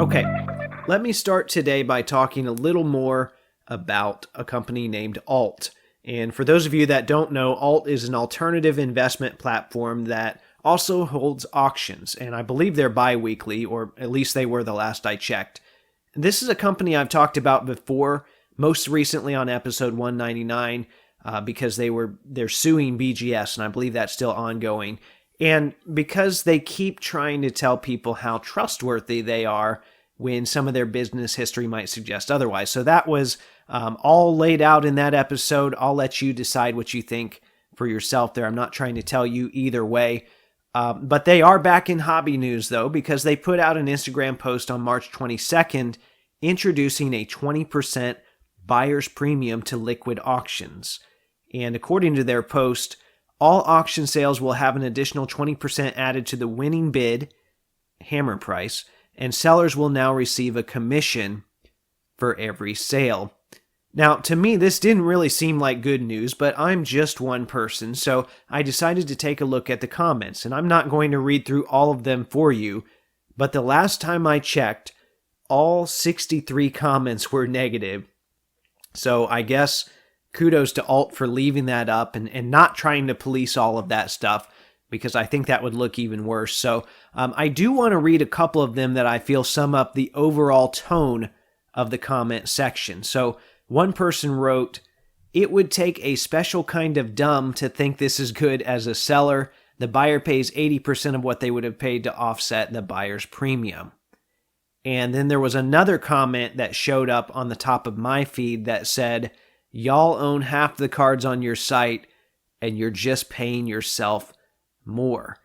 Okay, let me start today by talking a little more about a company named Alt. And for those of you that don't know, Alt is an alternative investment platform that also holds auctions, and I believe they're bi-weekly, or at least they were the last I checked. This is a company I've talked about before, most recently on episode 199, because they're suing BGS, and I believe that's still ongoing. And because they keep trying to tell people how trustworthy they are when some of their business history might suggest otherwise. So that was all laid out in that episode. I'll let you decide what you think for yourself there. I'm not trying to tell you either way. But they are back in hobby news, though, because they put out an Instagram post on March 22nd introducing a 20% buyer's premium to liquid auctions. And according to their post, all auction sales will have an additional 20% added to the winning bid, hammer price, and sellers will now receive a commission for every sale. Now, to me, this didn't really seem like good news, but I'm just one person, so I decided to take a look at the comments, and I'm not going to read through all of them for you, but the last time I checked, all 63 comments were negative. So I guess kudos to Alt for leaving that up and not trying to police all of that stuff, because I think that would look even worse. So I do want to read a couple of them that I feel sum up the overall tone of the comment section. So one person wrote, "It would take a special kind of dumb to think this is good as a seller. The buyer pays 80% of what they would have paid to offset the buyer's premium." And then there was another comment that showed up on the top of my feed that said, "Y'all own half the cards on your site and you're just paying yourself more."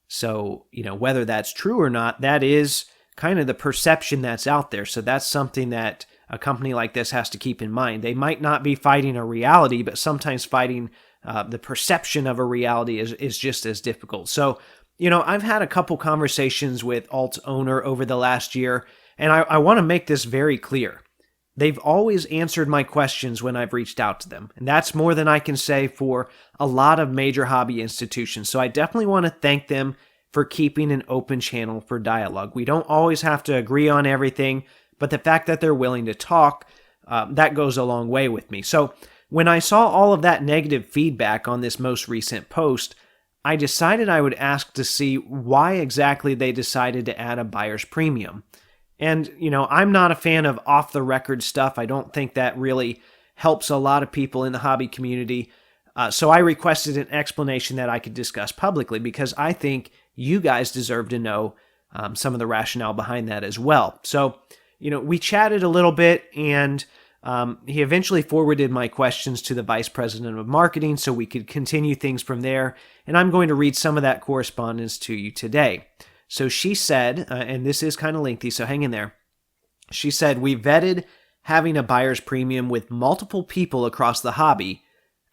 So, whether that's true or not, that is kind of the perception that's out there. So that's something that a company like this has to keep in mind. They might not be fighting a reality, but sometimes fighting the perception of a reality is just as difficult. So, I've had a couple conversations with Alt's owner over the last year, and I want to make this very clear. They've always answered my questions when I've reached out to them, and that's more than I can say for a lot of major hobby institutions. So I definitely want to thank them for keeping an open channel for dialogue. We don't always have to agree on everything, but the fact that they're willing to talk, that goes a long way with me. So when I saw all of that negative feedback on this most recent post, I decided I would ask to see why exactly they decided to add a buyer's premium. And, I'm not a fan of off-the-record stuff. I don't think that really helps a lot of people in the hobby community. So I requested an explanation that I could discuss publicly because I think you guys deserve to know some of the rationale behind that as well. So, we chatted a little bit, and he eventually forwarded my questions to the vice president of marketing so we could continue things from there. And I'm going to read some of that correspondence to you today. So she said, and this is kind of lengthy, so hang in there. She said, "We vetted having a buyer's premium with multiple people across the hobby,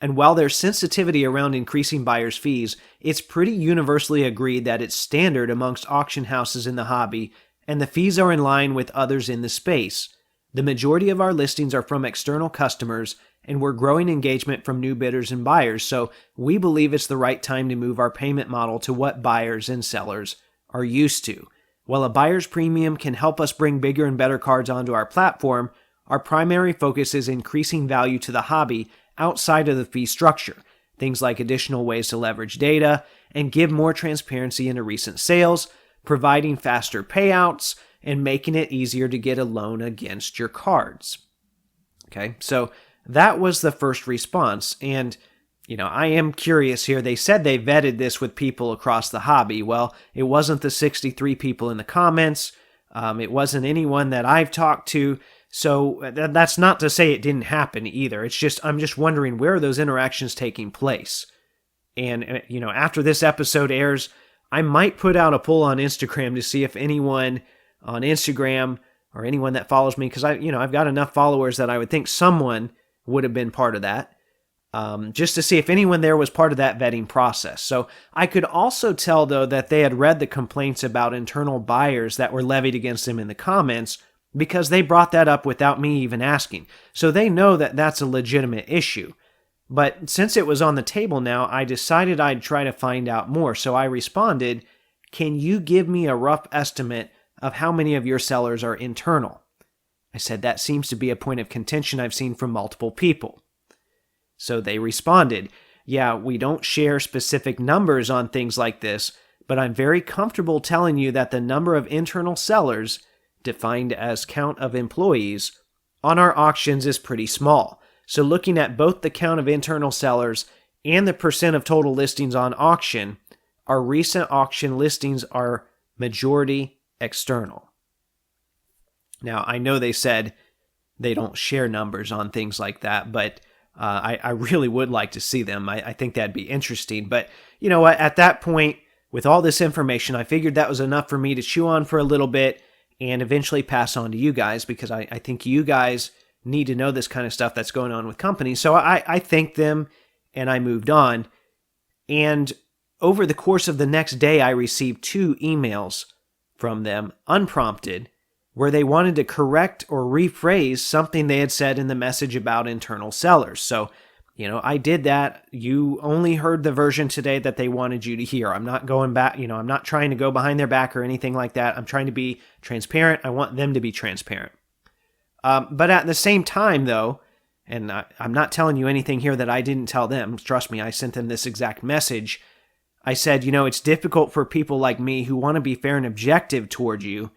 and while there's sensitivity around increasing buyers' fees, it's pretty universally agreed that it's standard amongst auction houses in the hobby, and the fees are in line with others in the space. The majority of our listings are from external customers, and we're growing engagement from new bidders and buyers, so we believe it's the right time to move our payment model to what buyers and sellers are used to. While a buyer's premium can help us bring bigger and better cards onto our platform, our primary focus is increasing value to the hobby outside of the fee structure. Things like additional ways to leverage data and give more transparency into recent sales, providing faster payouts, and making it easier to get a loan against your cards." Okay, so that was the first response. And I am curious here. They said they vetted this with people across the hobby. Well, it wasn't the 63 people in the comments. It wasn't anyone that I've talked to. So that's not to say it didn't happen either. It's just, I'm just wondering, where are those interactions taking place? And, after this episode airs, I might put out a poll on Instagram to see if anyone on Instagram or anyone that follows me, because I've got enough followers that I would think someone would have been part of that. Just to see if anyone there was part of that vetting process. So I could also tell, though, that they had read the complaints about internal buyers that were levied against them in the comments, because they brought that up without me even asking. So they know that that's a legitimate issue. But since it was on the table now, I decided I'd try to find out more. So I responded, "Can you give me a rough estimate of how many of your sellers are internal. I said that seems to be a point of contention I've seen from multiple people. So they responded, yeah, we don't share specific numbers on things like this, but I'm very comfortable telling you that the number of internal sellers, defined as count of employees, on our auctions is pretty small. So looking at both the count of internal sellers and the percent of total listings on auction, our recent auction listings are majority external. Now, I know they said they don't share numbers on things like that, but I really would like to see them. I think that'd be interesting. But you know what? At that point, with all this information, I figured that was enough for me to chew on for a little bit and eventually pass on to you guys, because I think you guys need to know this kind of stuff that's going on with companies. So I thanked them and I moved on. And over the course of the next day, I received 2 emails from them, unprompted, where they wanted to correct or rephrase something they had said in the message about internal sellers. So, I did that. You only heard the version today that they wanted you to hear. I'm not going back, I'm not trying to go behind their back or anything like that. I'm trying to be transparent. I want them to be transparent. But at the same time, though, and I'm not telling you anything here that I didn't tell them. Trust me, I sent them this exact message. I said, it's difficult for people like me who want to be fair and objective toward you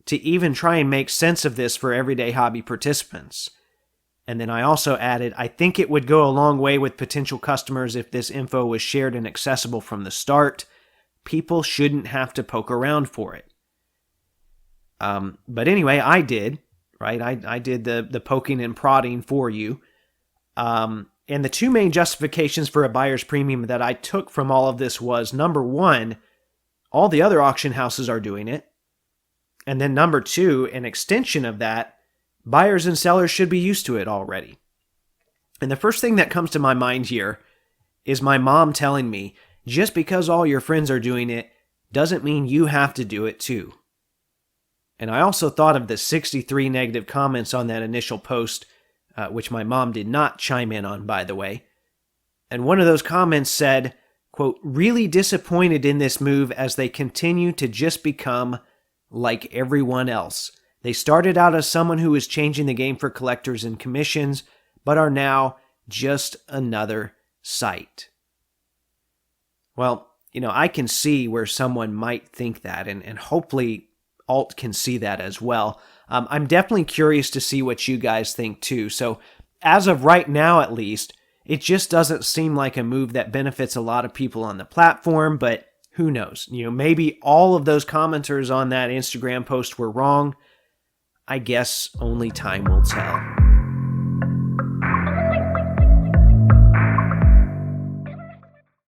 to even try and make sense of this for everyday hobby participants. And then I also added, I think it would go a long way with potential customers if this info was shared and accessible from the start. People shouldn't have to poke around for it. But anyway, I did, right? I did the poking and prodding for you. And the 2 main justifications for a buyer's premium that I took from all of this was, number 1, all the other auction houses are doing it. And then number 2, an extension of that, buyers and sellers should be used to it already. And the first thing that comes to my mind here is my mom telling me, just because all your friends are doing it doesn't mean you have to do it too. And I also thought of the 63 negative comments on that initial post, which my mom did not chime in on, by the way. And one of those comments said, quote, really disappointed in this move as they continue to just become like everyone else. They started out as someone who was changing the game for collectors and commissions, but are now just another site. Well, I can see where someone might think that, and hopefully Alt can see that as well. I'm definitely curious to see what you guys think too. So as of right now, at least, it just doesn't seem like a move that benefits a lot of people on the platform, but who knows? Maybe all of those commenters on that Instagram post were wrong. I guess only time will tell.